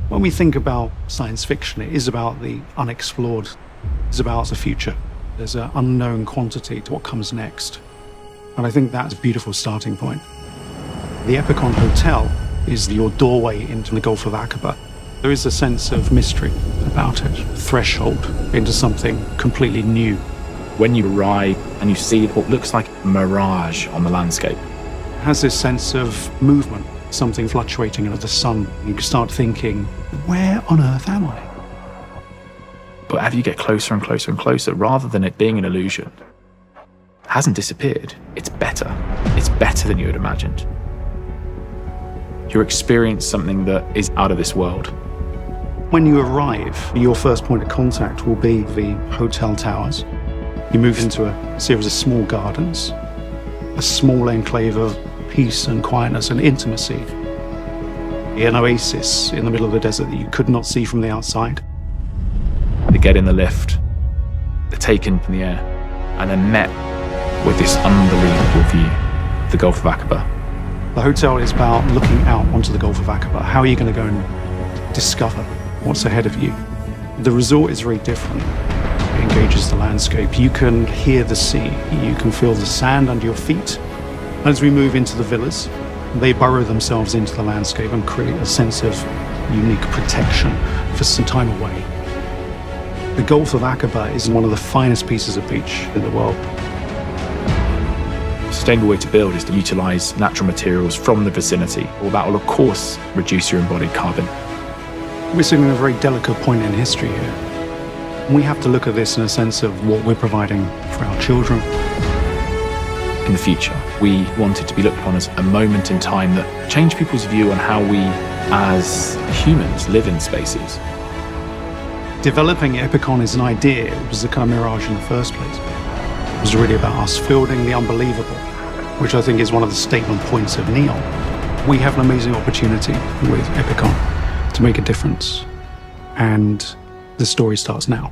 When we think about science fiction, it is about the unexplored. It's about the future. There's an unknown quantity to what comes next. And I think that's a beautiful starting point. The Epicon Hotel is your doorway into the Gulf of Aqaba. There is a sense of mystery about it, threshold into something completely new. When you arrive and you see what looks like a mirage on the landscape. It has this sense of movement, something fluctuating under the sun. You start thinking, where on earth am I? But as you get closer and closer and closer, rather than it being an illusion, it hasn't disappeared. It's better. It's better than you had imagined. You experience something that is out of this world. When you arrive, your first point of contact will be the hotel towers. You move into a series of small gardens, a small enclave of peace and quietness and intimacy. An oasis in the middle of the desert that you could not see from the outside. They get in the lift, they're taken from the air, and then met with this unbelievable view, the Gulf of Aqaba. The hotel is about looking out onto the Gulf of Aqaba. How are you going to go and discover what's ahead of you? The resort is very different. It engages the landscape. You can hear the sea. You can feel the sand under your feet. As we move into the villas, they burrow themselves into the landscape and create a sense of unique protection for some time away. The Gulf of Aqaba is one of the finest pieces of beach in the world. A sustainable way to build is to utilize natural materials from the vicinity. Well, that will, of course, reduce your embodied carbon. We're sitting at a very delicate point in history here. We have to look at this in a sense of what we're providing for our children. In the future, we want it to be looked upon as a moment in time that changed people's view on how we, as humans, live in spaces. Developing Epicon as an idea was a kind of mirage in the first place. It was really about us building the unbelievable, which I think is one of the statement points of NEOM. We have an amazing opportunity with Epicon to make a difference, and the story starts now.